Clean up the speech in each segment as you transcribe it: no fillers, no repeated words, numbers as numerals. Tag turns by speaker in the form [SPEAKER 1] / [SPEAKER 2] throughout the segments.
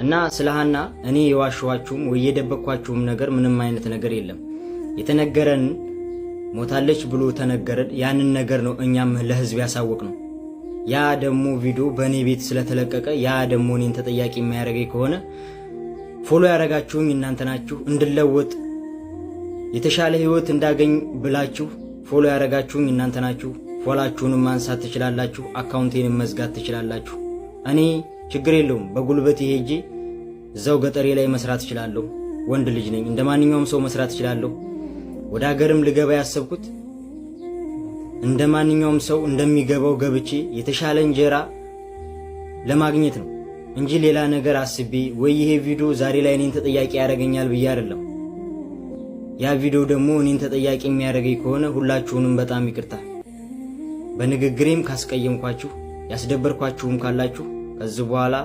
[SPEAKER 1] እና ስለሃና እኔ የዋሽዋችሁም ወይ የደበቅኳችሁም ነገር ምንም አይነት ነገር የለም። የተነገረን ሞታለች ብሎ ተነገረን ያንን ነገር ነው እኛም ለህዝብ ያሳወቅ ነው። ያ ደግሞ ቪዲዮ በእኔ ቤት ስለተለቀቀ ያ ደግሞ እኔን ተጠያቂ የሚያደርገኝ ከሆነ ፎሎ ያደረጋችሁኝ እናንተ ናችሁ። እንድለወጥ የተሻለ ህይወት እንዳገኝ ብላችሁ ፎሎ ያደረጋችሁኝ እናንተ ናችሁ። ፎላችሁንም ማንሳት ትችላላችሁ፣ አካውንቴንም መዝጋት ትችላላችሁ። እኔ ችግር የለውም። በጉልበቴ ሄጄ እዛው ገጠሬ ላይ መስራት እችላለሁ። ወንድ ልጅ ነኝ። እንደማንኛውም ሰው መስራት እችላለሁ። ወደ ሀገርም ልገባ ያሰብኩት እንደማንኛውም ሰው እንደሚገባው ገብቼ የተሻለ እንጀራ ለማግኘት ነው እንጂ ሌላ ነገር አስቤ ወይ ይሄ ቪዲዮ ዛሬ ላይ እኔን ተጠያቂ ያደርገኛል ብዬ አይደለም። ያ ቪዲዮ ደግሞ እኔን ተጠያቂ የሚያደርገኝ ከሆነ ሁላችሁንም በጣም ይቅርታ። በንግግሬም ካስቀየምኳችሁ ያስደበርኳችሁም ካላችሁ ከዚህ በኋላ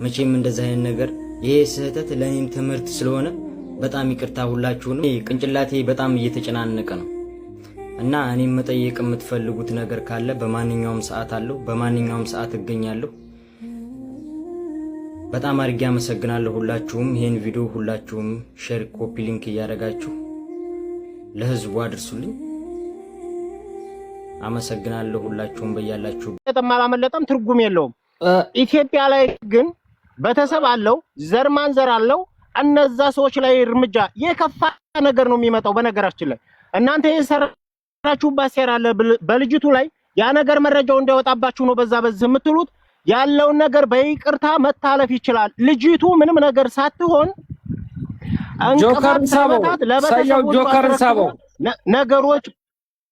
[SPEAKER 1] መቼም እንደዚህ አይነት ነገር ይሄ ስህተት ለኔም ትምህርት ስለሆነ በጣም ይቅርታ ሁላችሁንም። ቅንጭላቴ በጣም እየተጨናነቀ ነው እና እኔም መጠየቅ የምትፈልጉት ነገር ካለ በማንኛውም ሰዓት አለው፣ በማንኛውም ሰዓት እገኛለሁ። በጣም አድርጌ አመሰግናለሁ ሁላችሁም። ይሄን ቪዲዮ ሁላችሁም ሼር፣ ኮፒ ሊንክ እያደረጋችሁ ለህዝቡ አድርሱልኝ። አመሰግናለሁ ሁላችሁም በያላችሁ።
[SPEAKER 2] ተማላመለጠም ትርጉም የለውም። ኢትዮጵያ ላይ ግን በተሰብ አለው፣ ዘር ማንዘር አለው። እነዛ ሰዎች ላይ እርምጃ የከፋ ነገር ነው የሚመጣው። በነገራችን ላይ እናንተ የሰራችሁባት ሴራ አለ በልጅቱ ላይ ያ ነገር መረጃው እንዳይወጣባችሁ ነው በዛ በዚህ የምትሉት። ያለውን ነገር በይቅርታ መታለፍ ይችላል። ልጅቱ ምንም ነገር ሳትሆን
[SPEAKER 3] ጆከርን ሳበው
[SPEAKER 2] ነገሮች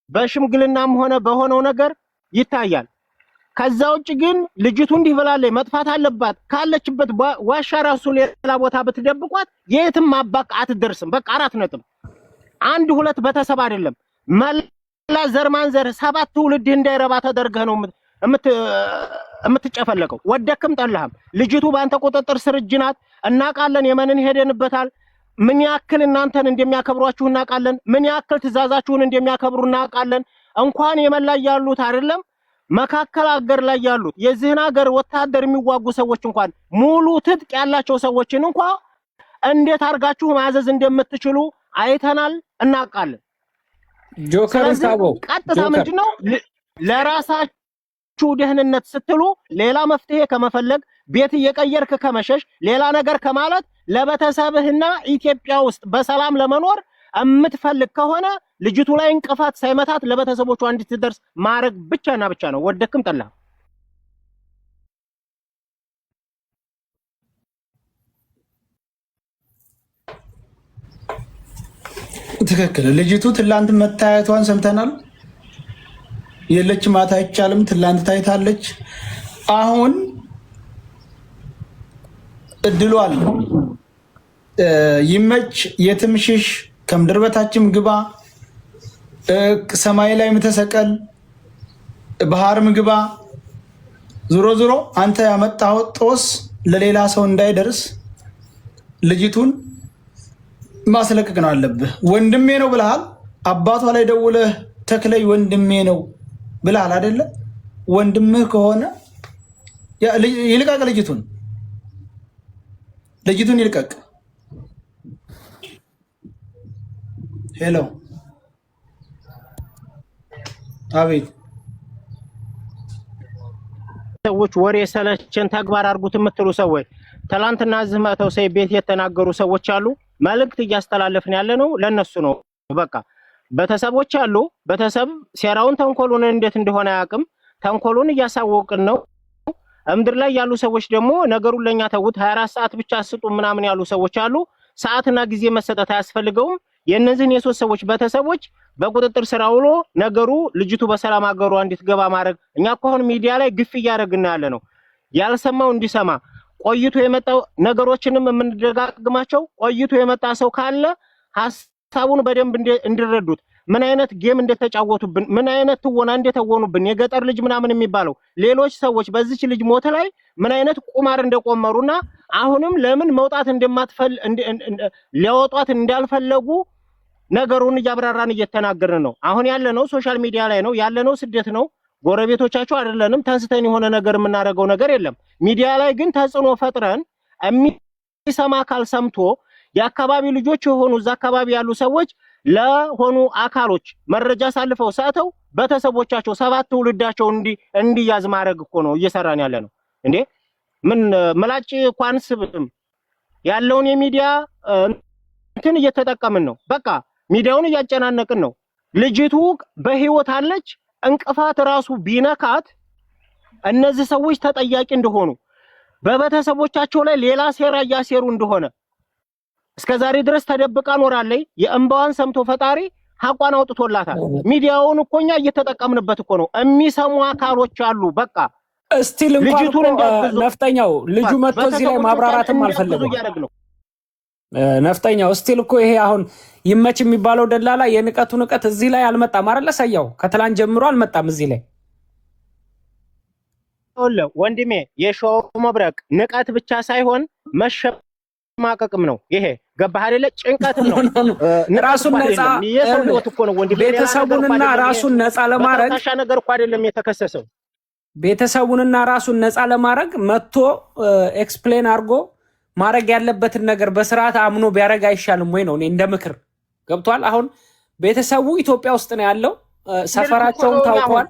[SPEAKER 2] በሽምግልናም ሆነ በሆነው ነገር ይታያል። ከዛ ውጭ ግን ልጅቱ እንዲህ ብላለች መጥፋት አለባት ካለችበት ዋሻ ራሱ ሌላ ቦታ ብትደብቋት የትም ማባቅ አትደርስም። በቃ 4 ነጥብ። 1 2 በተሰብ አይደለም መላ ዘር ማንዘር 7 ትውልድ እንዳይረባ ተደርገህ ነው የምትጨፈለቀው። ወደክም ጠላህም ልጅቱ ባንተ ቁጥጥር ስር እጅ ናት። እናውቃለን። የመንን ሄደንበታል። ምን ያክል እናንተን እንደሚያከብሯችሁ እናውቃለን። ምን ያክል ትእዛዛችሁን እንደሚያከብሩ እናውቃለን። እንኳን የመን ላይ ያሉት አይደለም መካከል ሀገር ላይ ያሉት የዚህን ሀገር ወታደር የሚዋጉ ሰዎች እንኳን ሙሉ ትጥቅ ያላቸው ሰዎችን እንኳን እንዴት አርጋችሁ ማዘዝ እንደምትችሉ አይተናል፣ እናውቃለን።
[SPEAKER 3] ጆከርን ሳበው
[SPEAKER 2] ቀጥታ ምንድነው ለራሳችሁ ደህንነት ስትሉ ሌላ መፍትሄ ከመፈለግ ቤት እየቀየርክ ከመሸሽ ሌላ ነገር ከማለት ለቤተሰብህና ኢትዮጵያ ውስጥ በሰላም ለመኖር እምትፈልግ ከሆነ ልጅቱ ላይ እንቅፋት ሳይመታት ለቤተሰቦቿ እንድትደርስ ማድረግ ብቻና ብቻ ነው። ወደክም ጠላ
[SPEAKER 4] ትክክል። ልጅቱ ትላንት መታየቷን ሰምተናል። የለች ማታ አይቻልም። ትላንት ታይታለች። አሁን እድሏል ይመች የትምሽሽ ከምድር በታችም ግባ ሰማይ ላይ ምተሰቀል ባህርም ግባ። ዞሮ ዞሮ አንተ ያመጣው ጦስ ለሌላ ሰው እንዳይደርስ ልጅቱን ማስለቀቅ ነው አለብህ። ወንድሜ ነው ብለሃል። አባቷ ላይ ደውለህ ተክለይ ወንድሜ ነው ብለሃል አይደለ? ወንድምህ ከሆነ ይልቀቅ። ልጅቱን ይልቀቅ። ሄሎ አቤት።
[SPEAKER 2] ሰዎች ወሬ ሰለቸን ተግባር አድርጉት የምትሉ ሰዎች ትላንትና እዚህ መተው ሰይ ቤት የተናገሩ ሰዎች አሉ። መልእክት እያስተላለፍን ያለ ነው ለነሱ ነው። በቃ ቤተሰቦች አሉ። ቤተሰብ ሴራውን ተንኮሉን እንዴት እንደሆነ ያቅም ተንኮሉን እያሳወቅን ነው። እምድር ላይ ያሉ ሰዎች ደግሞ ነገሩን ለኛ ተውት 24 ሰዓት ብቻ ስጡ ምናምን ያሉ ሰዎች አሉ። ሰዓትና ጊዜ መሰጠት አያስፈልገውም። የነዚህን የሶስት ሰዎች ቤተሰቦች በቁጥጥር ስር አውሎ ነገሩ ልጅቱ በሰላም አገሯ እንድትገባ ማድረግ። እኛ እኮ አሁን ሚዲያ ላይ ግፍ እያደረግን ያለ ነው። ያልሰማው እንዲሰማ ቆይቶ የመጣው ነገሮችንም የምንደጋግማቸው ቆይቶ የመጣ ሰው ካለ ሐሳቡን በደንብ እንዲረዱት ምን አይነት ጌም እንደተጫወቱብን ምን አይነት ትወና እንደተወኑብን የገጠር ልጅ ምናምን የሚባለው ሌሎች ሰዎች በዚች ልጅ ሞት ላይ ምን አይነት ቁማር እንደቆመሩና አሁንም ለምን መውጣት ሊያወጧት እንዳልፈለጉ ነገሩን እያብራራን እየተናገርን ነው። አሁን ያለነው ሶሻል ሚዲያ ላይ ነው ያለነው፣ ስደት ነው። ጎረቤቶቻቸው አይደለንም። ተንስተን የሆነ ነገር የምናደርገው ነገር የለም። ሚዲያ ላይ ግን ተጽዕኖ ፈጥረን የሚሰማ አካል ሰምቶ የአካባቢ ልጆች የሆኑ እዛ አካባቢ ያሉ ሰዎች ለሆኑ አካሎች መረጃ ሳልፈው ሰጥተው በተሰቦቻቸው 7 ትውልዳቸው እንዲያዝ ማድረግ እኮ ነው እየሰራን ያለ ነው እንዴ። ምን መላጭ ኳንስብም ያለውን የሚዲያ እንትን እየተጠቀምን ነው። በቃ ሚዲያውን እያጨናነቅን ነው። ልጅቱ በህይወት አለች። እንቅፋት ራሱ ቢነካት እነዚህ ሰዎች ተጠያቂ እንደሆኑ በቤተሰቦቻቸው ላይ ሌላ ሴራ እያሴሩ እንደሆነ እስከዛሬ ድረስ ተደብቃ ኖራለች። የእንባዋን ሰምቶ ፈጣሪ ሐቋን አውጥቶላታል። ሚዲያውን እኮኛ እየተጠቀምንበት እኮ ነው። የሚሰሙ አካሎች አሉ። በቃ
[SPEAKER 3] እስቲል እንኳን ነፍጠኛው ልጁ መጥቶ እዚህ ላይ ማብራራትም አልፈለገም። ነፍጠኛው እስቲል እኮ ይሄ አሁን ይመች የሚባለው ደላላ የንቀቱ ንቀት እዚህ ላይ አልመጣም አይደል? ሰያው ከትላንት ጀምሮ አልመጣም እዚህ ላይ
[SPEAKER 2] ወንድሜ። የሾው መብረቅ ንቀት ብቻ ሳይሆን መሸማቀቅም ነው። ይሄ ገባህ አይደለ? ጭንቀትም ነው።
[SPEAKER 3] ራሱን ነፃ ቤተሰቡንና ራሱን ነፃ ለማድረግ
[SPEAKER 2] ነገር እኮ አይደለም የተከሰሰው።
[SPEAKER 3] ቤተሰቡንና ራሱን ነፃ ለማድረግ መጥቶ ኤክስፕሌን አድርጎ ማድረግ ያለበትን ነገር በስርዓት አምኖ ቢያደርግ አይሻልም ወይ ነው? እኔ እንደ ምክር ገብቷል። አሁን ቤተሰቡ ኢትዮጵያ ውስጥ ነው ያለው። ሰፈራቸውን ታውቋል።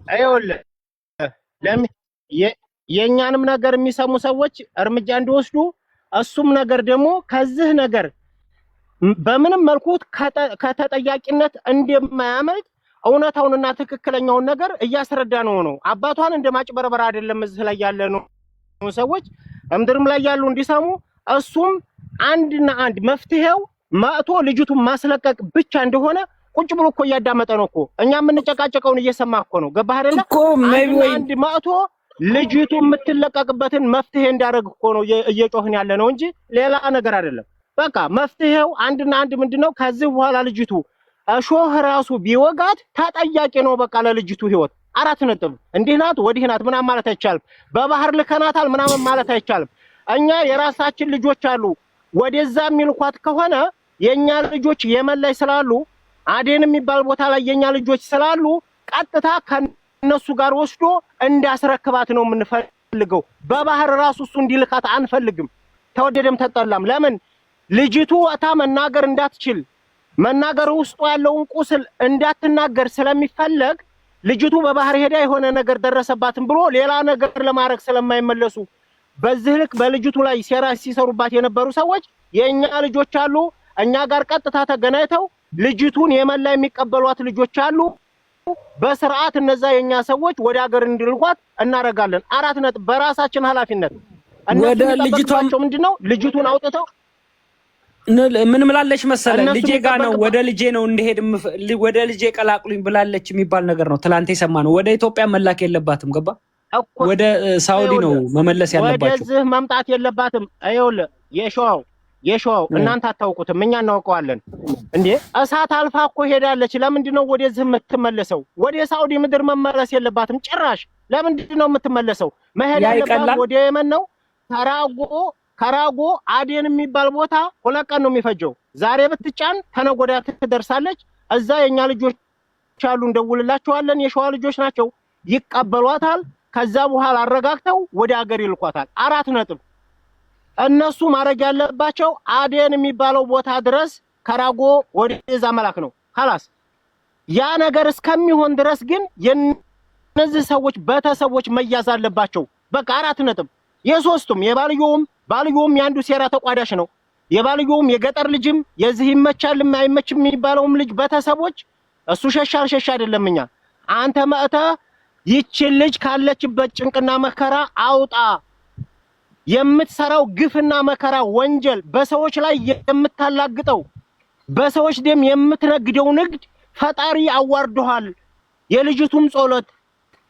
[SPEAKER 2] የኛንም ነገር የሚሰሙ ሰዎች እርምጃ እንዲወስዱ እሱም ነገር ደግሞ ከዚህ ነገር በምንም መልኩ ከተጠያቂነት እንደማያመልጥ እውነታውንና ትክክለኛውን ነገር እያስረዳ ነው። አባቷን እንደማጭበርበር አይደለም እዚህ ላይ ያለ ነው ሰዎች እምድርም ላይ ያሉ እንዲሰሙ እሱም አንድና አንድ መፍትሄው ማጥቶ ልጅቱን ማስለቀቅ ብቻ እንደሆነ ቁጭ ብሎ እኮ እያዳመጠ ነው እኮ። እኛ የምንጨቃጨቀውን እየሰማ እኮ ነው። ገባህ አይደለ? አንድ ማጥቶ ልጅቱ የምትለቀቅበትን መፍትሄ እንዳደረግ እኮ ነው እየጮህን ያለ ነው እንጂ ሌላ ነገር አይደለም። በቃ መፍትሄው አንድና አንድ ምንድነው? ከዚህ በኋላ ልጅቱ እሾህ ራሱ ቢወጋት ተጠያቂ ነው በቃ ለልጅቱ ህይወት። 4 ነጥብ። እንዲህ ናት ወዲህ ናት ምናምን ማለት አይቻልም። በባህር ልከናታል ምናምን ማለት አይቻልም። እኛ የራሳችን ልጆች አሉ። ወደዛ የሚልኳት ከሆነ የኛ ልጆች የመን ላይ ስላሉ አዴን የሚባል ቦታ ላይ የኛ ልጆች ስላሉ ቀጥታ ከነሱ ጋር ወስዶ እንዲያስረክባት ነው የምንፈልገው። በባህር ራሱ እሱ እንዲልካት አንፈልግም። ተወደደም ተጠላም። ለምን ልጅቱ ወታ መናገር እንዳትችል መናገር ውስጡ ያለውን ቁስል እንዳትናገር ስለሚፈለግ ልጅቱ በባህር ሄዳ የሆነ ነገር ደረሰባትም ብሎ ሌላ ነገር ለማድረግ ስለማይመለሱ በዚህ ልክ በልጅቱ ላይ ሴራ ሲሰሩባት የነበሩ ሰዎች የኛ ልጆች አሉ። እኛ ጋር ቀጥታ ተገናኝተው ልጅቱን የመን ላይ የሚቀበሏት ልጆች አሉ። በስርዓት እነዛ የኛ ሰዎች ወደ ሀገር እንዲልኳት እናረጋለን። 4 ነጥብ። በራሳችን ኃላፊነት
[SPEAKER 3] ወደ ልጅቷቸው
[SPEAKER 2] ምንድነው ልጅቱን አውጥተው
[SPEAKER 3] ምን ምላለች መሰለ ልጄ ጋር ነው ወደ ልጄ ነው እንደሄድ ወደ ልጄ ቀላቅሉኝ ብላለች የሚባል ነገር ነው ትላንት የሰማነው። ወደ ኢትዮጵያ መላክ የለባትም ገባ ወደ ሳውዲ ነው መመለስ ያለባቸው።
[SPEAKER 2] ወደዚህ መምጣት የለባትም። አይውል የሾው እናንተ አታውቁትም፣ እኛ እናውቀዋለን እንዴ። እሳት አልፋ እኮ ሄዳለች። ለምንድን ነው ወደዚህ የምትመለሰው? ወደ ሳውዲ ምድር መመለስ የለባትም ጭራሽ። ለምንድን ነው የምትመለሰው? መሄድ ያለባት ወደ የመን ነው። ከራጎ አዴን የሚባል ቦታ 2 ቀን ነው የሚፈጀው። ዛሬ ብትጫን ተነገ ወዲያ ትደርሳለች። እዛ የኛ ልጆች አሉ፣ እንደውልላቸዋለን። የሸዋ ልጆች ናቸው፣ ይቀበሏታል። ከዛ በኋላ አረጋግተው ወደ ሀገር ይልኳታል። 4 ነጥብ። እነሱ ማድረግ ያለባቸው አዴን የሚባለው ቦታ ድረስ ከራጎ ወደዛ መላክ ነው خلاص። ያ ነገር እስከሚሆን ድረስ ግን የነዚህ ሰዎች ቤተሰቦች መያዝ አለባቸው። በቃ 4 ነጥብ። የሶስቱም ባልየውም ያንዱ ሴራ ተቋዳሽ ነው። የባልየውም የገጠር ልጅም የዚህ ይመቻል አይመችም የሚባለውም ልጅ ቤተሰቦች እሱ ሸሻል ሸሻ አይደለም። እኛ አንተ መእተ ይችን ልጅ ካለችበት ጭንቅና መከራ አውጣ። የምትሰራው ግፍና መከራ ወንጀል፣ በሰዎች ላይ የምታላግጠው በሰዎች ደም የምትነግደው ንግድ ፈጣሪ አዋርዶሃል። የልጅቱም ጸሎት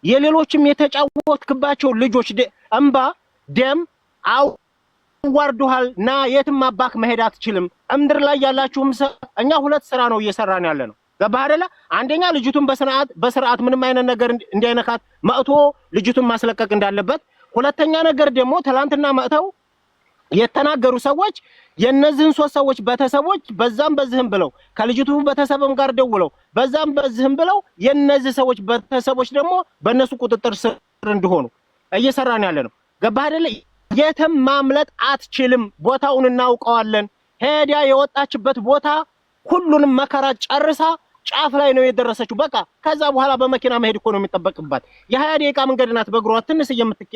[SPEAKER 2] የሌሎችም የተጫወትክባቸው ልጆች እንባ ደም አዋርዶሃል። ና የትም አባክ መሄድ አትችልም። እምድር ላይ ያላችሁም እኛ 2 ስራ ነው እየሰራን ያለ ነው። ገባህ አይደለ? አንደኛ ልጅቱን በስርዓት ምንም አይነት ነገር እንዳይነካት መጥቶ ልጅቱን ማስለቀቅ እንዳለበት፣ ሁለተኛ ነገር ደግሞ ትላንትና መጥተው የተናገሩ ሰዎች የነዚህን 3 ሰዎች ቤተሰቦች በዛም በዚህም ብለው ከልጅቱ ቤተሰብም ጋር ደውለው በዛም በዚህም ብለው የነዚህ ሰዎች ቤተሰቦች ደግሞ በእነሱ ቁጥጥር ስር እንዲሆኑ እየሰራን ያለ ነው። ገባህ አይደለ? የትም ማምለጥ አትችልም። ቦታውን እናውቀዋለን። ሄዳ የወጣችበት ቦታ ሁሉንም መከራ ጨርሳ ጫፍ ላይ ነው የደረሰችው። በቃ ከዛ በኋላ በመኪና መሄድ እኮ ነው የሚጠበቅባት። የ20 ደቂቃ መንገድ ናት በእግሯ ትንሽ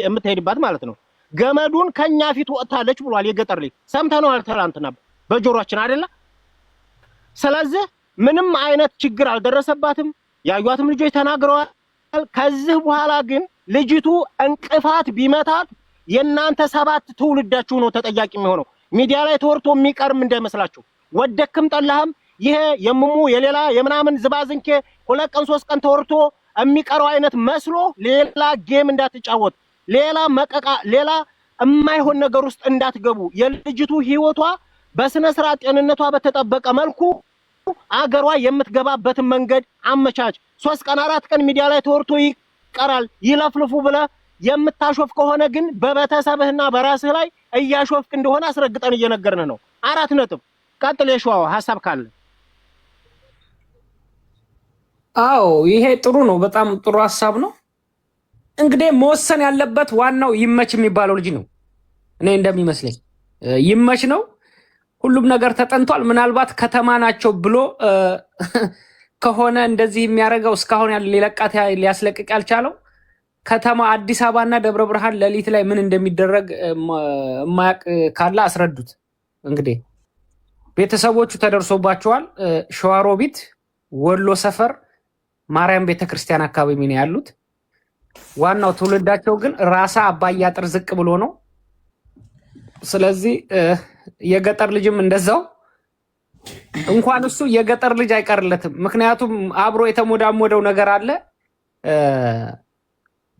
[SPEAKER 2] የምትሄድባት ማለት ነው። ገመዱን ከኛ ፊት ወጣለች ብሏል የገጠር ልጅ። ሰምተነዋል ትናንትና በጆሮአችን አይደለ? ስለዚህ ምንም አይነት ችግር አልደረሰባትም። ያዩአትም ልጆች ተናግረዋል። ከዚህ በኋላ ግን ልጅቱ እንቅፋት ቢመታት የናንተ 7 ትውልዳችሁ ነው ተጠያቂ የሚሆነው። ሚዲያ ላይ ተወርቶ የሚቀርም እንዳይመስላችሁ። ወደክም ጠላህም ይሄ የምሙ የሌላ የምናምን ዝባዝንኬ 2 ቀን 3 ቀን ተወርቶ የሚቀረው አይነት መስሎ ሌላ ጌም እንዳትጫወት፣ ሌላ መቀቃ፣ ሌላ የማይሆን ነገር ውስጥ እንዳትገቡ። የልጅቱ ህይወቷ በስነ ስርዓት ጤንነቷ በተጠበቀ መልኩ አገሯ የምትገባበትን መንገድ አመቻች። 3 ቀን 4 ቀን ሚዲያ ላይ ተወርቶ ይቀራል ይለፍልፉ ብለ የምታሾፍ ከሆነ ግን በቤተሰብህና በራስህ ላይ እያሾፍክ እንደሆነ አስረግጠን እየነገርን ነው። 4 ነጥብ። ቀጥል የሸዋው ሐሳብ ካለ።
[SPEAKER 3] አዎ ይሄ ጥሩ ነው። በጣም ጥሩ ሐሳብ ነው። እንግዲህ መወሰን ያለበት ዋናው ይመች የሚባለው ልጅ ነው። እኔ እንደሚመስለኝ ይመች ነው። ሁሉም ነገር ተጠንቷል። ምናልባት ከተማ ናቸው ብሎ ከሆነ እንደዚህ የሚያደርገው እስካሁን ሊለቃት ሊያስለቅቅ ያልቻለው ከተማ አዲስ አበባና ደብረ ብርሃን ሌሊት ላይ ምን እንደሚደረግ የማያውቅ ካለ አስረዱት። እንግዲህ ቤተሰቦቹ ተደርሶባቸዋል። ሸዋሮቢት ወሎ ሰፈር ማርያም ቤተክርስቲያን አካባቢ ነው ያሉት። ዋናው ትውልዳቸው ግን ራሳ አባያ አጥር ዝቅ ብሎ ነው። ስለዚህ የገጠር ልጅም እንደዛው እንኳን እሱ የገጠር ልጅ አይቀርለትም። ምክንያቱም አብሮ የተሞዳሞደው ነገር አለ።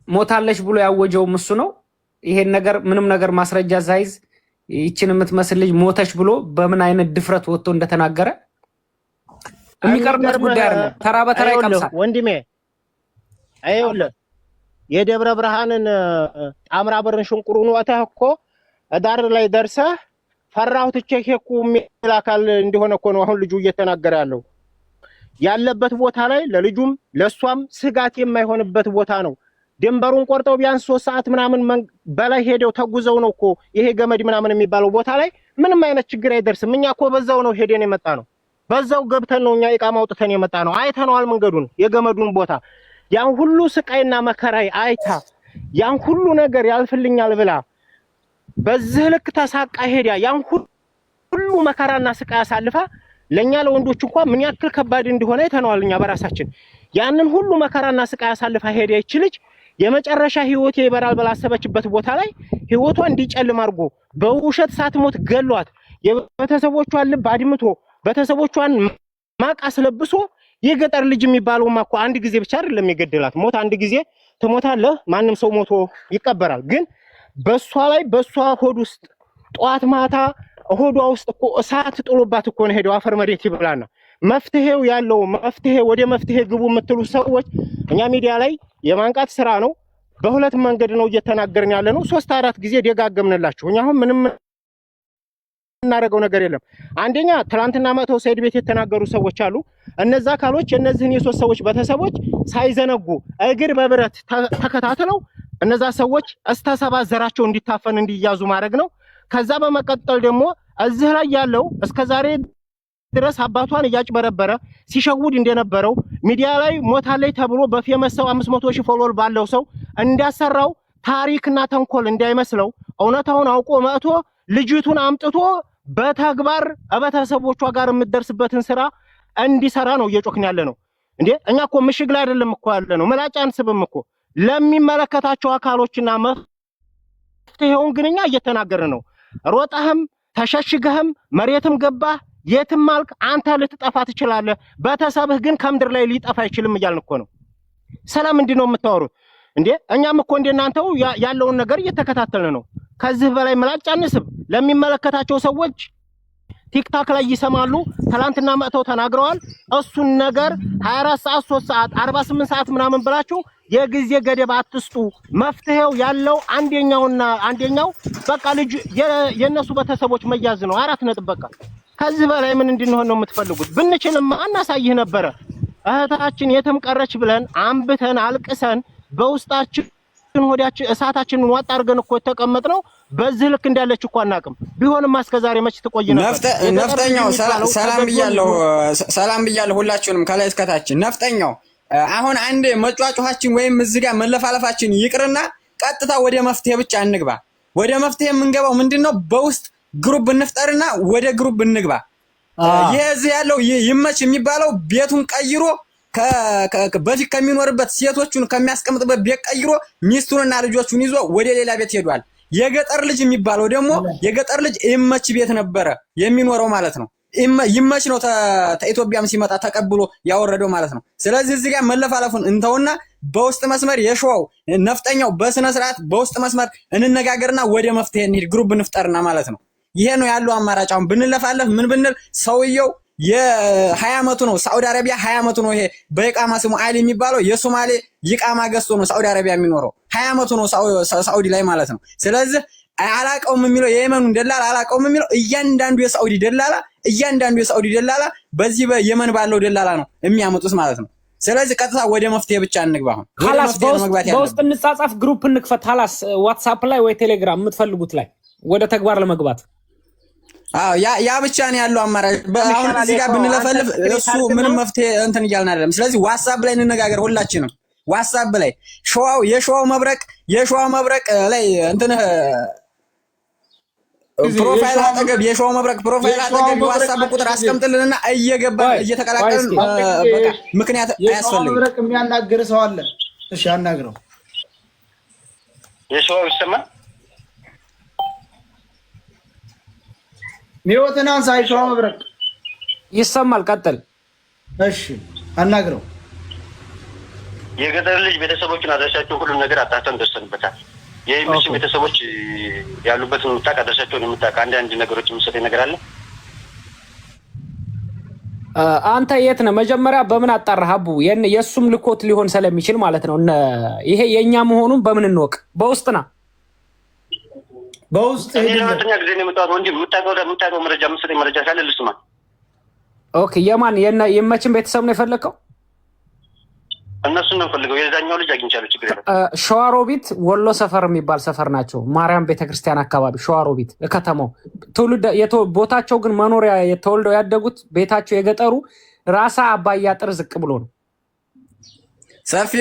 [SPEAKER 3] ሞታለች ብሎ ያወጀውም እሱ ነው። ይሄን ነገር ምንም ነገር ማስረጃ ሳይዝ ይችን የምትመስል ልጅ ሞተች ብሎ በምን አይነት ድፍረት ወጥቶ እንደተናገረ የሚቀርበት ጉዳይ አይደለም። ተራ በተራ ይቀምሳል።
[SPEAKER 2] ወንድሜ አይውልህ የደብረ ብርሃንን ጣምራ በርን ሽንቁሩን ወተህ እኮ ዳር ላይ ደርሰህ ፈራሁት ቸኬኩ የሚል አካል እንደሆነ እኮ ነው አሁን ልጁ እየተናገረ ያለው። ያለበት ቦታ ላይ ለልጁም ለሷም ስጋት የማይሆንበት ቦታ ነው። ድንበሩን ቆርጠው ቢያንስ 3 ሰዓት ምናምን በላይ ሄደው ተጉዘው ነው እኮ ይሄ ገመድ ምናምን የሚባለው ቦታ ላይ ምንም አይነት ችግር አይደርስም። እኛ እኮ በዛው ነው ሄደን የመጣ ነው። በዛው ገብተን ነው እኛ ዕቃ ማውጥተን የመጣ ነው። አይተነዋል መንገዱን፣ የገመዱን ቦታ። ያን ሁሉ ስቃይና መከራይ አይታ ያን ሁሉ ነገር ያልፍልኛል ብላ በዚህ ልክ ተሳቃ ሄዳ ያን ሁሉ መከራና ስቃይ አሳልፋ ለኛ ለወንዶች እንኳን ምን ያክል ከባድ እንደሆነ አይተነዋል እኛ በራሳችን። ያንን ሁሉ መከራና ስቃይ አሳልፋ ሄዳ ይችልች የመጨረሻ ህይወት ይበራል ብላ አሰበችበት ቦታ ላይ ህይወቷ እንዲጨልም አድርጎ በውሸት ሳትሞት ገሏት የቤተሰቦቿን ልብ አድምቶ ቤተሰቦቿን ማቅ አስለብሶ የገጠር ልጅ የሚባለው ማኮ አንድ ጊዜ ብቻ አይደለም የገደላት። ሞት አንድ ጊዜ ትሞታለህ፣ ማንም ሰው ሞቶ ይቀበራል። ግን በሷ ላይ በሷ ሆድ ውስጥ ጧት ማታ ሆዷ ውስጥ እኮ እሳት ጥሎባት እኮ ነው ሄደው አፈር መሬት ይብላና መፍትሄው ያለው መፍትሄ ወደ መፍትሄ ግቡ የምትሉ ሰዎች እኛ ሚዲያ ላይ የማንቃት ስራ ነው። በሁለት መንገድ ነው እየተናገርን ያለ ነው። 3-4 ጊዜ ደጋገምንላችሁ። እኛ አሁን ምንም እናደርገው ነገር የለም። አንደኛ ትላንትና መተው ሰይድ ቤት የተናገሩ ሰዎች አሉ። እነዛ ካሎች እነዚህን የ3 ሰዎች ቤተሰቦች ሳይዘነጉ እግር በብረት ተከታትለው እነዛ ሰዎች እስከ7 ዘራቸው እንዲታፈን እንዲያዙ ማድረግ ነው። ከዛ በመቀጠል ደግሞ እዚህ ላይ ያለው እስከዛሬ ድረስ አባቷን እያጭበረበረ ሲሸውድ እንደነበረው ሚዲያ ላይ ሞታለች ተብሎ በፌመሰው 500,000 ፎሎወር ባለው ሰው እንዳሰራው ታሪክና ተንኮል እንዳይመስለው እውነታውን አውቆ መጥቶ ልጅቱን አምጥቶ በተግባር ቤተሰቦቿ ጋር የምትደርስበትን ስራ እንዲሰራ ነው እየጮክን ያለ ነው። እንዴ እኛ እኮ ምሽግ ላይ አይደለም እኮ ያለ ነው። መላጫ አንስብም እኮ ለሚመለከታቸው አካሎችና መፍትሄውን ግን እኛ እየተናገርን ነው። ሮጣህም ተሸሽገህም መሬትም ገባህ የትም ማልክ አንተ ልትጠፋ ትችላለህ። ቤተሰብህ ግን ከምድር ላይ ሊጠፋ አይችልም እያልን እኮ ነው። ሰላም እንዲህ ነው የምታወሩት እንዴ? እኛም እኮ እንደናንተው ያለውን ነገር እየተከታተልን ነው። ከዚህ በላይ ምላጭ አንስብ። ለሚመለከታቸው ሰዎች ቲክታክ ላይ ይሰማሉ። ትላንትና መጥተው ተናግረዋል። እሱን ነገር 24 ሰዓት 3 ሰዓት 48 ሰዓት ምናምን ብላችሁ የጊዜ ገደብ አትስጡ። መፍትሄው ያለው አንደኛው በቃ ልጅ የነሱ ቤተሰቦች መያዝ ነው። 4 ነጥብ በቃ። ከዚህ በላይ ምን እንድንሆን ነው የምትፈልጉት? ብንችልማ እናሳይህ ነበረ። እህታችን የትም ቀረች ብለን አንብተን አልቅሰን በውስጣችን ሆዲያችን እሳታችንን ዋጥ አድርገን እኮ ተቀመጥነው በዚህ ልክ እንዳለች እኮ አናውቅም። ቢሆንም እስከዛሬ መች ትቆይ ነበር።
[SPEAKER 5] ነፍጠኛው ሰላም ብያለሁ ሁላችሁንም ከላይ እስከታች። ነፍጠኛው አሁን አንድ መጫጫኋችን ወይም እዚህ ጋር መለፋለፋችን ይቅርና ቀጥታ ወደ መፍትሄ ብቻ እንግባ። ወደ መፍትሄ የምንገባው ምንድነው? በውስጥ ግሩፕ እንፍጠርና ወደ ግሩፕ እንግባ። የዚህ ያለው ይመች የሚባለው ቤቱን ቀይሮ በፊት ከሚኖርበት ሴቶቹን ከሚያስቀምጥበት ቤት ቀይሮ ሚስቱንና ልጆቹን ይዞ ወደ ሌላ ቤት ሄዷል። የገጠር ልጅ የሚባለው ደግሞ የገጠር ልጅ ይመች ቤት ነበረ የሚኖረው ማለት ነው። ይመች ነው ከኢትዮጵያም ሲመጣ ተቀብሎ ያወረደው ማለት ነው። ስለዚህ እዚህ ጋር መለፋለፉን እንተውና በውስጥ መስመር የሸዋው ነፍጠኛው በስነ ስርዓት በውስጥ መስመር እንነጋገርና ወደ መፍትሄ እንሂድ፣ ግሩፕ እንፍጠርና ማለት ነው። ይሄ ነው ያለው አማራጭ። አሁን ብንለፋለፍ ምን ብንል ሰውየው የ20 አመቱ ነው ሳውዲ አረቢያ 20 አመቱ ነው። ይሄ በኢቃማ ስሙ አሊ የሚባለው የሶማሌ ኢቃማ ገዝቶ ነው ሳውዲ አረቢያ የሚኖረው 20 አመቱ ነው ሳውዲ ላይ ማለት ነው። ስለዚህ አላቀውም የሚለው የየመኑን ደላላ አላቀውም የሚለው እያንዳንዱ የሳውዲ ደላላ በዚህ በየመን ባለው ደላላ ነው የሚያመጡት ማለት ነው። ስለዚህ ቀጥታ ወደ መፍትሄ ብቻ እንግባ። አሁን ወደ መፍትሄ መግባት ያለው
[SPEAKER 3] በውስጥ እንጻጻፍ፣ ግሩፕ እንክፈት። ሐላስ ዋትስአፕ ላይ ወይ ቴሌግራም የምትፈልጉት ላይ ወደ ተግባር ለመግባት
[SPEAKER 5] ያ ብቻ ነው ያለው አማራጭ። አሁን እዚህ ጋር ብንለፈልፍ እሱ ምንም መፍትሄ እንትን እያልን አይደለም። ስለዚህ ዋትስአፕ ላይ እንነጋገር ሁላችንም። ዋትስአፕ ላይ የሸዋው መብረቅ ላይ እንትን ፕሮፋይል አጠገብ የሸዋው መብረቅ ፕሮፋይል አጠገብ ዋትስአፕ ቁጥር አስቀምጥልንና እየገባን እየተቀላቀልን በቃ ምክንያት አያስፈልግም።
[SPEAKER 4] መብረቅ የሚያናግር ሰው አለ። እሺ አናግረው።
[SPEAKER 6] የሸዋው ይሰማል?
[SPEAKER 4] ሚወተና ሳይሸዋ መብረቅ
[SPEAKER 3] ይሰማል። ቀጥል።
[SPEAKER 4] እሺ አናግረው።
[SPEAKER 6] የገጠር ልጅ ቤተሰቦችን አድራሻቸው ሁሉም ነገር አጣርተን ደርሰንበታል። የኢምሽ ቤተሰቦች ያሉበትን የምታውቅ አድራሻቸውን የምታውቅ አንዳንድ ነገሮች የምትሰጠኝ ነገር አለ?
[SPEAKER 3] አንተ የት ነህ? መጀመሪያ በምን አጣራህ? አቡ የእሱም ልኮት ሊሆን ስለሚችል ማለት ነው። ይሄ የእኛ መሆኑን በምን እንወቅ? በውስጥ ና
[SPEAKER 4] በውስጥ
[SPEAKER 6] ሁለተኛ ጊዜ ነው የምታወጣው እንጂ የምታውቀው መረጃ የምትሰጠኝ መረጃ ካለ ልስማ።
[SPEAKER 3] ኦኬ። የማን የመችን ቤተሰብ ነው የፈለከው?
[SPEAKER 6] እነሱን ነው ፈልገው። የዛኛው ልጅ አግኝቻለሁ፣ ችግር የለም።
[SPEAKER 3] ሸዋሮቢት ወሎ ሰፈር የሚባል ሰፈር ናቸው። ማርያም ቤተክርስቲያን አካባቢ ሸዋሮቢት ከተማው ትውልድ ቦታቸው ግን መኖሪያ የተወልደው ያደጉት ቤታቸው የገጠሩ ራሳ አባያ ጥር ዝቅ ብሎ ነው።
[SPEAKER 5] ሰፊ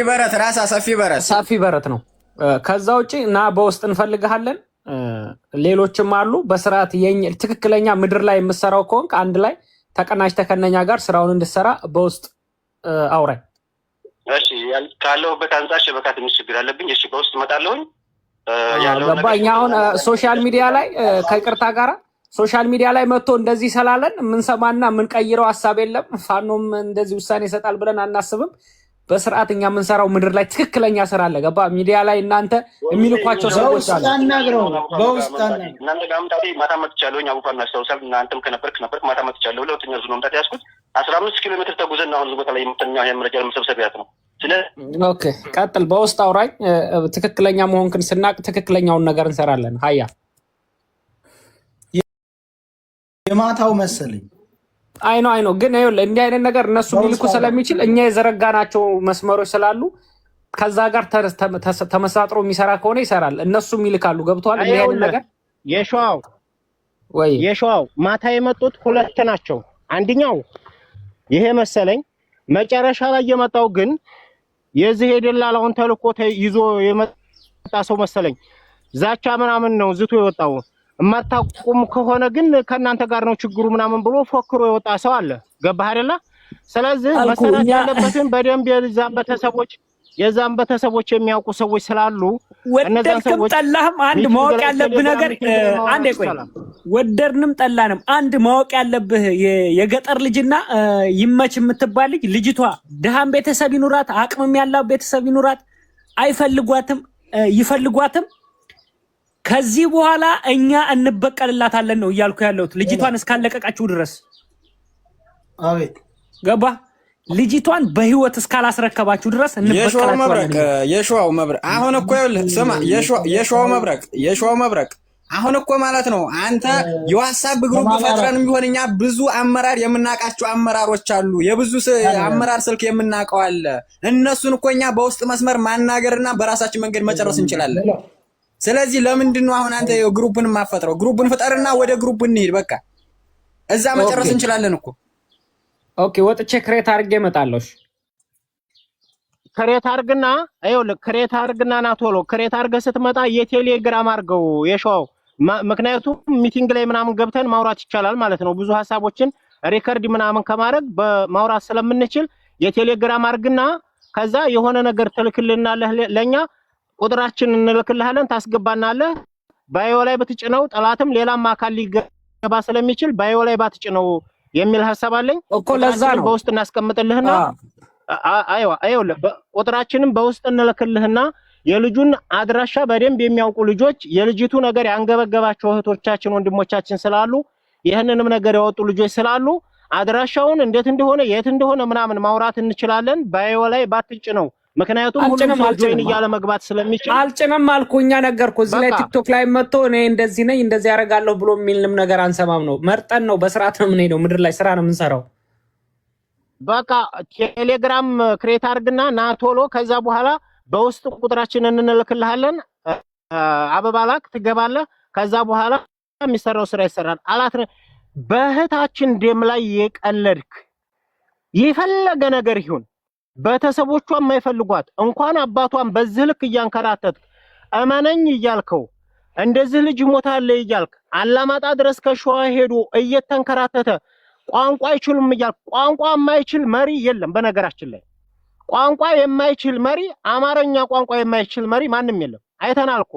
[SPEAKER 5] በረት ነው። ከዛ ውጪ እና በውስጥ እንፈልግሃለን። ሌሎችም አሉ። በስርዓት ትክክለኛ ምድር ላይ የምሰራው ከሆንክ አንድ ላይ ተቀናጅተህ ከነኛ ጋር ስራውን እንድሰራ በውስጥ አውራኝ።
[SPEAKER 6] እሺ ካለሁበት አንጻር ሸበካ ትንሽ ችግር አለብኝ። እሺ በውስጥ እመጣለሁኝ።
[SPEAKER 3] እኛ አሁን ሶሻል ሚዲያ ላይ ከይቅርታ ጋራ ሶሻል ሚዲያ ላይ መጥቶ እንደዚህ ሰላለን የምንሰማና የምንቀይረው ሀሳብ የለም። ፋኖም እንደዚህ ውሳኔ ይሰጣል ብለን አናስብም። በስርዓት እኛ የምንሰራው ምድር ላይ ትክክለኛ ስራ አለ። ገባ? ሚዲያ ላይ እናንተ የሚልኳቸው ሰዎች አሉ።
[SPEAKER 4] በውስጥ
[SPEAKER 6] እናንተ ጋር መምጣቴ ማታ መጥቻለሁኝ። አቡፋን አስታውሳል። እናንተም ከነበርክ ማታ መጥቻለሁ። ሁለተኛ ዙር መምጣት ያስኩት 15 ኪሎ ሜትር ተጉዘን አሁን ቦታ ላይ የምትኛው የመረጃ መሰብሰቢያት ነው።
[SPEAKER 3] ኦኬ ቀጥል። በውስጥ አውራኝ። ትክክለኛ መሆንክን ስናቅ ትክክለኛውን ነገር እንሰራለን። ሀያ
[SPEAKER 4] የማታው መሰለኝ።
[SPEAKER 3] አይ ነው ግን ይኸውልህ እንዲህ አይነት ነገር እነሱ ሊልኩ ስለሚችል እኛ የዘረጋናቸው መስመሮች ስላሉ ከዛ ጋር ተመሳጥሮ የሚሰራ ከሆነ ይሰራል። እነሱም ይልካሉ። ገብቷል? እንዲህ አይነት ነገር
[SPEAKER 2] የሸዋው ማታ የመጡት ሁለት ናቸው። አንደኛው ይሄ መሰለኝ መጨረሻ ላይ የመጣው ግን የዚህ የደላላውን ተልኮ ይዞ የመጣ ሰው መሰለኝ። ዛቻ ምናምን ነው ዝቶ የወጣው። የማታቁም ከሆነ ግን ከእናንተ ጋር ነው ችግሩ ምናምን ብሎ ፎክሮ የወጣ ሰው አለ። ገባህ አይደለ? ስለዚህ መሰራት ያለበትን በደንብ የዛም ቤተሰቦች የሚያውቁ ሰዎች ስላሉ
[SPEAKER 3] ወደድክም ጠላህም አንድ ማወቅ ያለብህ ነገር ወደድንም ጠላንም አንድ ማወቅ ያለብህ የገጠር ልጅና ይመች የምትባል ልጅቷ ድሃም ቤተሰብ ይኑራት አቅምም ያለው ቤተሰብ ይኑራት አይፈልጓትም ይፈልጓትም ከዚህ በኋላ እኛ እንበቀልላታለን ነው እያልኩ ያለሁት። ልጅቷን እስካለቀቃችሁ ድረስ
[SPEAKER 4] አቤት
[SPEAKER 5] ገባ።
[SPEAKER 3] ልጅቷን በህይወት እስካላስረከባችሁ ድረስ እንበቀላታለን።
[SPEAKER 5] የሸዋው መብረቅ አሁን እኮ ይኸውልህ ስማ፣ የሸዋው መብረቅ አሁን እኮ ማለት ነው አንተ የዋትስአፕ ግሩፕ ፈጥረን ቢሆን እኛ ብዙ አመራር የምናውቃቸው አመራሮች አሉ። የብዙ አመራር ስልክ የምናውቀው አለ። እነሱን እኮ እኛ በውስጥ መስመር ማናገርና በራሳችን መንገድ መጨረስ እንችላለን። ስለዚህ ለምንድን ነው አሁን አንተ ግሩፕን ማፈጥረው? ግሩፕን ፍጠርና ወደ ግሩፕ እንሂድ። በቃ እዛ መጨረስ እንችላለን እኮ።
[SPEAKER 3] ኦኬ ወጥቼ ክሬት አድርጌ እመጣለሁ።
[SPEAKER 2] ክሬት አድርግና ይኸውልህ፣ ክሬት አድርግና ና ቶሎ ክሬት አድርገህ ስትመጣ የቴሌግራም አድርገው የሸዋው። ምክንያቱም ሚቲንግ ላይ ምናምን ገብተን ማውራት ይቻላል ማለት ነው። ብዙ ሀሳቦችን ሪከርድ ምናምን ከማድረግ በማውራት ስለምንችል የቴሌግራም አድርግና ከዛ የሆነ ነገር ትልክልናለህ ለኛ ቁጥራችን እንልክልሃለን፣ ታስገባናለህ። ባዮ ላይ ብትጭነው ጠላትም ሌላም አካል ሊገባ ስለሚችል ባዮ ላይ ባትጭነው የሚል ሐሳብ አለኝ
[SPEAKER 3] እኮ። ለዛ ነው
[SPEAKER 2] በውስጥ እናስቀምጥልህና አይዋ አይውልህ ቁጥራችንን በውስጥ እንልክልህና የልጁን አድራሻ በደንብ የሚያውቁ ልጆች የልጅቱ ነገር ያንገበገባቸው እህቶቻችን ወንድሞቻችን ስላሉ ይህንንም ነገር ያወጡ ልጆች ስላሉ አድራሻውን እንዴት እንደሆነ የት እንደሆነ ምናምን ማውራት እንችላለን። ባዮ ላይ ባትጭነው ምክንያቱም ሁሉም ጆይን እያለ መግባት ስለሚችል
[SPEAKER 3] አልጭንም አልኩኛ ነገርኩ። እዚህ ላይ ቲክቶክ ላይ መጥቶ እኔ እንደዚህ ነኝ እንደዚህ ያደርጋለሁ ብሎ የሚልንም ነገር አንሰማም ነው። መርጠን ነው በስርዓት ነው የምንሄደው። ምድር ላይ ስራ ነው የምንሰራው።
[SPEAKER 2] በቃ ቴሌግራም ክሬት አድርግና ና ቶሎ። ከዛ በኋላ በውስጥ ቁጥራችንን እንልክልሃለን። አበባ ላክ ትገባለህ። ከዛ በኋላ የሚሰራው ስራ ይሰራል። አላት በእህታችን ደም ላይ የቀለድክ የፈለገ ነገር ይሁን ቤተሰቦቿ የማይፈልጓት እንኳን አባቷን በዚህ ልክ እያንከራተት እመነኝ እያልከው እንደዚህ ልጅ ሞታለ እያልክ አላማጣ ድረስ ከሸዋ ሄዶ እየተንከራተተ ቋንቋ አይችልም እያልክ ቋንቋ የማይችል መሪ የለም። በነገራችን ላይ ቋንቋ የማይችል መሪ አማርኛ ቋንቋ የማይችል መሪ ማንም የለም። አይተናል እኮ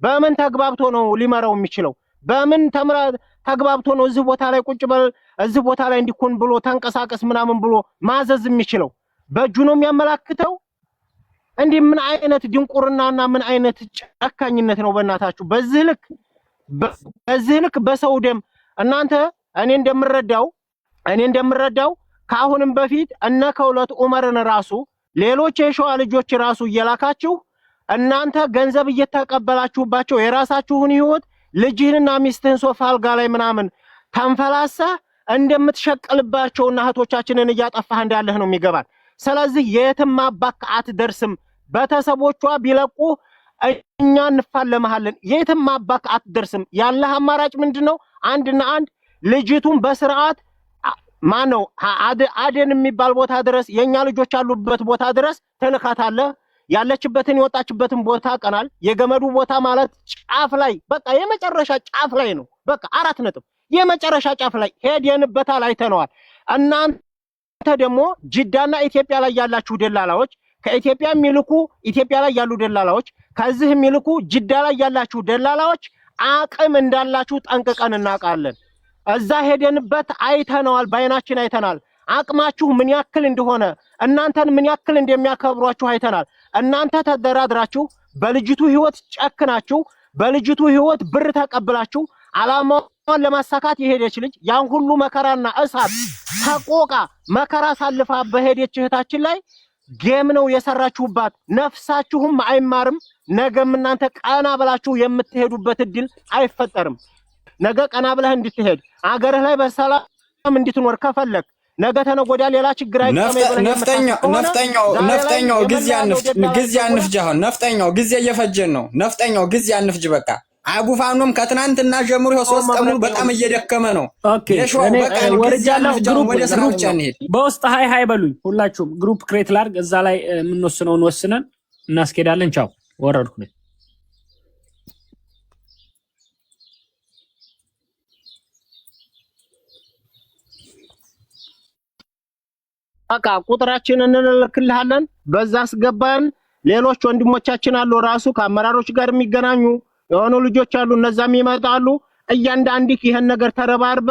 [SPEAKER 2] በምን ተግባብቶ ነው ሊመራው የሚችለው? በምን ተግባብቶ ነው እዚህ ቦታ ላይ ቁጭ በል እዚህ ቦታ ላይ እንዲኮን ብሎ ተንቀሳቀስ ምናምን ብሎ ማዘዝ የሚችለው? በእጁ ነው የሚያመላክተው። እንዲህ ምን አይነት ድንቁርናና ምን አይነት ጨካኝነት ነው በእናታችሁ? በዚህ ልክ በሰው ደም እናንተ እኔ እንደምረዳው ከአሁንም በፊት እነ ከውለት ዑመርን ራሱ ሌሎች የሸዋ ልጆች ራሱ እየላካችሁ እናንተ ገንዘብ እየተቀበላችሁባቸው የራሳችሁን ህይወት ልጅህንና ሚስትህን ሶፋ አልጋ ላይ ምናምን ተንፈላሰ እንደምትሸቀልባቸውና እህቶቻችንን እያጠፋህ እንዳለህ ነው የሚገባን። ስለዚህ የትም አባክ አትደርስም። ቤተሰቦቿ ቢለቁ እኛ እንፋለመሃለን። የትም አባክ አትደርስም። ያለህ አማራጭ ምንድነው? አንድና አንድ ልጅቱን በስርዓት ማነው አደን የሚባል ቦታ ድረስ የኛ ልጆች ያሉበት ቦታ ድረስ ትልካታለህ። ያለችበትን የወጣችበትን ቦታ ቀናል። የገመዱ ቦታ ማለት ጫፍ ላይ በቃ የመጨረሻ ጫፍ ላይ ነው። በቃ 4 ነጥብ የመጨረሻ ጫፍ ላይ ሄደንበታል፣ አይተነዋል። እናንተ ደግሞ ጅዳና ኢትዮጵያ ላይ ያላችሁ ደላላዎች፣ ከኢትዮጵያ የሚልኩ ኢትዮጵያ ላይ ያሉ ደላላዎች፣ ከዚህ የሚልኩ ጅዳ ላይ ያላችሁ ደላላዎች አቅም እንዳላችሁ ጠንቅቀን እናውቃለን። እዛ ሄደንበት አይተነዋል፣ ባይናችን አይተናል። አቅማችሁ ምን ያክል እንደሆነ እናንተን ምን ያክል እንደሚያከብሯችሁ አይተናል። እናንተ ተደራድራችሁ በልጅቱ ህይወት ጨክናችሁ በልጅቱ ህይወት ብር ተቀብላችሁ አላማዋን ለማሳካት የሄደች ልጅ ያን ሁሉ መከራና እሳት ተቆቃ መከራ ሳልፋ በሄደች እህታችን ላይ ጌም ነው የሰራችሁባት። ነፍሳችሁም አይማርም። ነገም እናንተ ቀና ብላችሁ የምትሄዱበት እድል አይፈጠርም። ነገ ቀና ብለህ እንድትሄድ አገርህ ላይ በሰላም እንድትኖር ከፈለክ ነገ ተነገ ወዲያ ሌላ ችግር
[SPEAKER 5] ነፍጠኛው ጊዜ አንፍጅ። አሁን ነፍጠኛው ጊዜ እየፈጀን ነው። ነፍጠኛው ጊዜ አንፍጅ። በቃ አቡፋኖም ከትናንትና ጀምሮ 3 ቀን በጣም እየደከመ ነው።
[SPEAKER 3] ኦኬ በውስጥ ሃይ በሉኝ ሁላችሁም። ግሩፕ ክሬት ላድርግ፣ እዛ ላይ የምንወስነውን ወስነን እናስኬዳለን። ቻው ወረድኩ።
[SPEAKER 2] በቃ ቁጥራችንን እንልክልሃለን፣ በዛ አስገባን። ሌሎች ወንድሞቻችን አሉ ራሱ ከአመራሮች ጋር የሚገናኙ የሆኑ ልጆች አሉ፣ እነዛም ይመጣሉ። እያንዳንድህ ይሄን ነገር ተረባርበ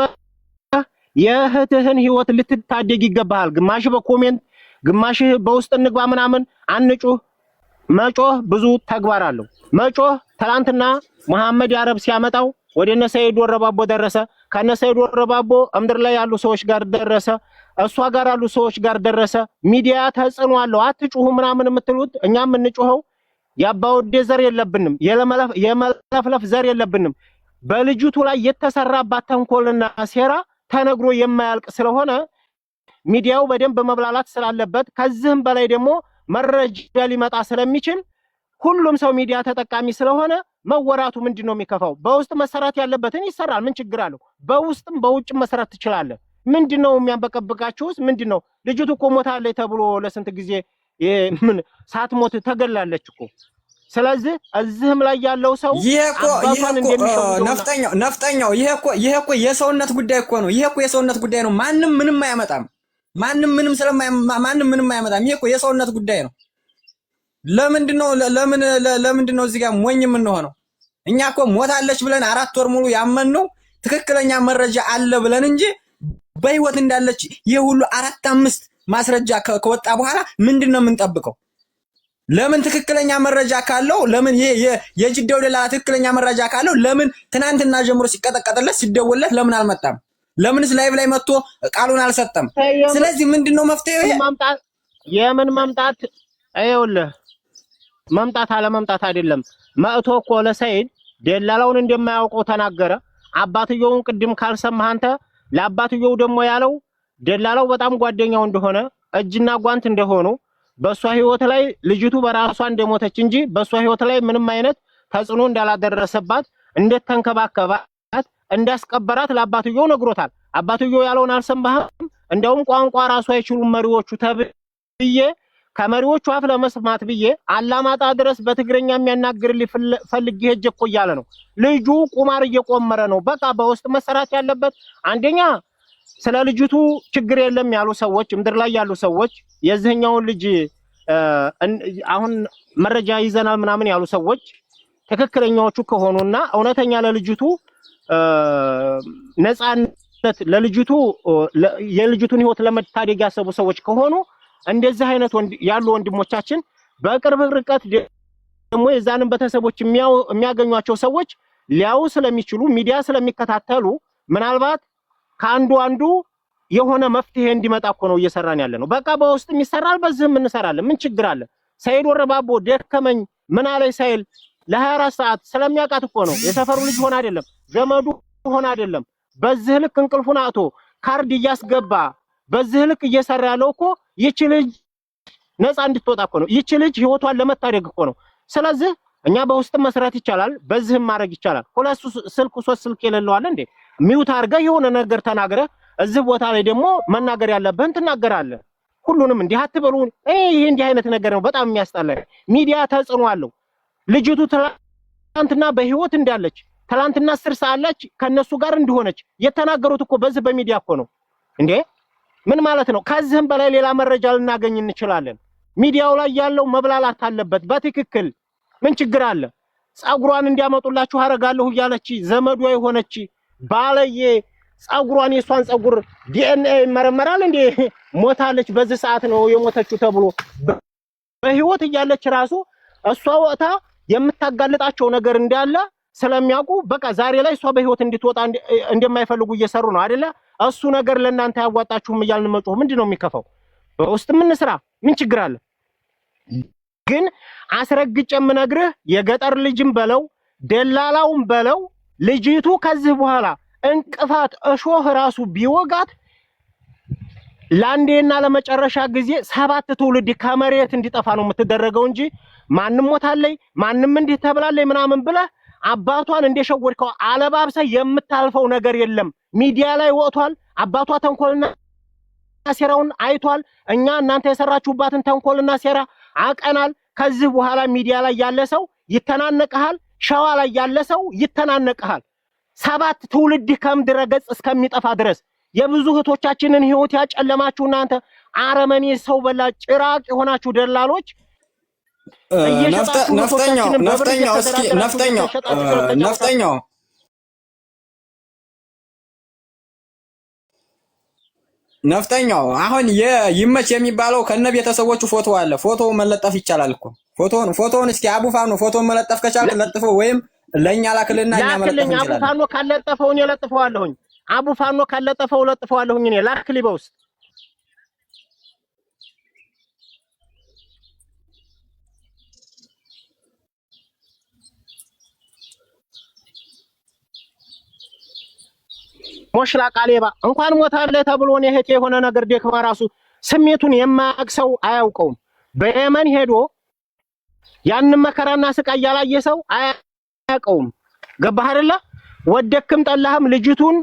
[SPEAKER 2] የእህትህን ህይወት ልትታደግ ይገባሃል። ግማሽ በኮሜንት ግማሽ በውስጥ እንግባ ምናምን አንጩህ። መጮህ ብዙ ተግባር አለው። መጮህ ትላንትና መሐመድ ያረብ ሲያመጣው ወደ እነ ሰይድ ወረባቦ ደረሰ። ከነ ሰይድ ወረባቦ እምድር ላይ ያሉ ሰዎች ጋር ደረሰ። እሷ ጋር ያሉ ሰዎች ጋር ደረሰ። ሚዲያ ተጽዕኖ አለው። አትጩሁ ምናምን የምትሉት እኛም እንጮኸው። ያባወዴ ዘር የለብንም፣ የመለፍለፍ ዘር የለብንም። በልጅቱ ላይ የተሰራባት ተንኮልና ሴራ ተነግሮ የማያልቅ ስለሆነ ሚዲያው በደንብ መብላላት ስላለበት ከዚህም በላይ ደግሞ መረጃ ሊመጣ ስለሚችል ሁሉም ሰው ሚዲያ ተጠቃሚ ስለሆነ መወራቱ ምንድነው የሚከፋው? በውስጥ መሰራት ያለበትን ይሰራል። ምን ችግር አለው? በውስጥም በውጭም መስራት ትችላለህ። ምንድነው የሚያንበቀብቃችሁስ? ምንድነው? ልጅቱ እኮ ሞታለች ተብሎ ለስንት ጊዜ ምን ሳትሞት ተገላለች እኮ። ስለዚህ እዚህም ላይ ያለው ሰው
[SPEAKER 5] ይሄ እኮ ነፍጠኛው ይሄ እኮ የሰውነት ጉዳይ እኮ ነው። ይሄ እኮ የሰውነት ጉዳይ ነው። ማንም ምንም አያመጣም። ማንም ምንም አያመጣም። ይሄ እኮ የሰውነት ጉዳይ ነው። ለምንድነው እዚህ ጋር ሞኝ የምንሆነው? እኛ እኮ ሞታለች ብለን 4 ወር ሙሉ ያመንነው ትክክለኛ መረጃ አለ ብለን እንጂ በህይወት እንዳለች ይሄ ሁሉ 4-5 ማስረጃ ከወጣ በኋላ ምንድነው የምንጠብቀው? ለምን ትክክለኛ መረጃ ካለው ለምን ይሄ የጅዳው ደላላ ትክክለኛ መረጃ ካለው ለምን ትናንትና ጀምሮ ሲቀጠቀጥለት ሲደወልለት ለምን አልመጣም? ለምንስ ላይቭ ላይ መጥቶ ቃሉን አልሰጠም? ስለዚህ ምንድነው መፍትሄው?
[SPEAKER 2] የምን መምጣት አይውልህ መምጣት አለ መምጣት አይደለም። መጥቶ እኮ ለሰይድ ደላላውን እንደማያውቀው ተናገረ። አባትየውን ቅድም ካልሰማህ አንተ ለአባትየው ደግሞ ያለው ደላላው በጣም ጓደኛው እንደሆነ እጅና ጓንት እንደሆኑ በሷ ህይወት ላይ ልጅቱ በራሷ እንደሞተች እንጂ በሷ ህይወት ላይ ምንም አይነት ተጽዕኖ እንዳላደረሰባት እንደተንከባከባት እንዳስቀበራት ለአባትየው ነግሮታል። አባትየው ያለውን አልሰማህም? እንደውም ቋንቋ ራሱ አይችሉም መሪዎቹ ተብዬ ከመሪዎቹ አፍ ለመስማት ብዬ አላማጣ ድረስ በትግረኛ የሚያናግርልኝ ፈልጌ ሄጄ እኮ እያለ ነው። ልጁ ቁማር እየቆመረ ነው። በቃ በውስጥ መሰራት ያለበት አንደኛ ስለ ልጅቱ ችግር የለም ያሉ ሰዎች ምድር ላይ ያሉ ሰዎች የዚህኛውን ልጅ አሁን መረጃ ይዘናል ምናምን ያሉ ሰዎች ትክክለኛዎቹ ከሆኑና እውነተኛ ለልጅቱ ነፃነት ለልጅቱ የልጅቱን ህይወት ለመታደግ ያሰቡ ሰዎች ከሆኑ እንደዚህ አይነት ያሉ ወንድሞቻችን በቅርብ ርቀት ደግሞ የዛንን ቤተሰቦች የሚያገኟቸው ሰዎች ሊያው ስለሚችሉ ሚዲያ ስለሚከታተሉ ምናልባት ከአንዱ የሆነ መፍትሄ እንዲመጣ እኮ ነው እየሰራን ያለ ነው። በቃ በውስጥም ይሰራል፣ በዚህም እንሰራለን። ምን ችግር አለ? ሰይድ ወረባቦ ደከመኝ ምን አለኝ ሳይል ለ24 ሰዓት ስለሚያውቃት እኮ ነው። የሰፈሩ ልጅ ሆነ አይደለም ዘመዱ ሆነ አይደለም። በዚህ ልክ እንቅልፉን አጥቶ ካርድ እያስገባ በዚህ ልክ እየሰራ ያለው እኮ ይቺ ልጅ ነፃ እንድትወጣ እኮ ነው። ይቺ ልጅ ህይወቷን ለመታደግ እኮ ነው። ስለዚህ እኛ በውስጥ መስራት ይቻላል፣ በዚህም ማድረግ ይቻላል። ሁለት ስልክ 3 ስልክ የሌለው አለ እንዴ? ሚውት አድርገህ የሆነ ነገር ተናግረህ እዚህ ቦታ ላይ ደግሞ መናገር ያለብህን ትናገራለህ። ሁሉንም እንዲህ አትበሉ። ይሄ እንዲህ አይነት ነገር ነው በጣም የሚያስጠላ። ሚዲያ ተጽዕኖ አለው። ልጅቱ ትላንትና በህይወት እንዳለች ትላንትና 10 ሰዓት ላይ ከነሱ ጋር እንደሆነች የተናገሩት እኮ በዚህ በሚዲያ እኮ ነው እንዴ። ምን ማለት ነው? ከዚህም በላይ ሌላ መረጃ ልናገኝ እንችላለን። ሚዲያው ላይ ያለው መብላላት አለበት በትክክል። ምን ችግር አለ? ጸጉሯን እንዲያመጡላችሁ አረጋለሁ እያለች ዘመዷ የሆነች ባለየ ጸጉሯን የሷን ጸጉር ዲኤንኤ ይመረመራል እንዴ? ሞታለች በዚህ ሰዓት ነው የሞተችው ተብሎ በህይወት እያለች ራሱ እሷ ወጣ የምታጋልጣቸው ነገር እንዳለ ስለሚያውቁ በቃ ዛሬ ላይ እሷ በህይወት እንድትወጣ እንደማይፈልጉ እየሰሩ ነው አይደለ? እሱ ነገር ለእናንተ ያዋጣችሁም እያልን መጮህ ምንድነው የሚከፋው? በውስጥ ምን ስራ ምን ችግር አለ? ግን አስረግጬ የምነግርህ የገጠር ልጅም በለው ደላላውም በለው ልጅቱ ከዚህ በኋላ እንቅፋት እሾህ ራሱ ቢወጋት ለአንዴና ለመጨረሻ ጊዜ 7 ትውልድ ከመሬት እንዲጠፋ ነው የምትደረገው እንጂ ማንም ሞታለይ ማንም እንዲህ ተብላለይ ምናምን ብለህ አባቷን እንደሸወድከው አለባብሰ የምታልፈው ነገር የለም። ሚዲያ ላይ ወጥቷል። አባቷ ተንኮልና ሴራውን አይቷል። እኛ እናንተ የሰራችሁባትን ተንኮልና ሴራ አቀናል። ከዚህ በኋላ ሚዲያ ላይ ያለ ሰው ይተናነቀሃል። ሸዋ ላይ ያለ ሰው ይተናነቀሃል። 7 ትውልድ ከምድረ ገጽ እስከሚጠፋ ድረስ የብዙ እህቶቻችንን ህይወት ያጨለማችሁ እናንተ አረመኔ ሰው በላ ጭራቅ የሆናችሁ ደላሎች
[SPEAKER 5] ነፍጠኛው አሁን ይመች የሚባለው ከነ ቤተሰቦቹ ፎቶ አለ። ፎቶ መለጠፍ ይቻላል እኮ ፎቶውን እስኪ አቡፋኖ ፎቶውን መለጠፍ ከቻልክ ለጥፈው ወይም ለኛ ላክልና እኛ መለጠፍ እንችላለን።
[SPEAKER 2] አቡፋኖ ካለጠፈው እኔ ለጥፈዋለሁኝ። አቡፋኖ ካለጠፈው ለጥፈዋለሁኝ እኔ ላክሊ በውስጥ ሞሽላ ቃሌባ እንኳን ሞታለህ ተብሎ ነው እህቴ የሆነ ነገር ደክማ ራሱ ስሜቱን የማያውቅ ሰው አያውቀውም። በየመን ሄዶ ያንን መከራና ስቃይ ያላየ ሰው አያውቀውም። ገባህ አይደለ? ወደክም ጠላህም ልጅቱን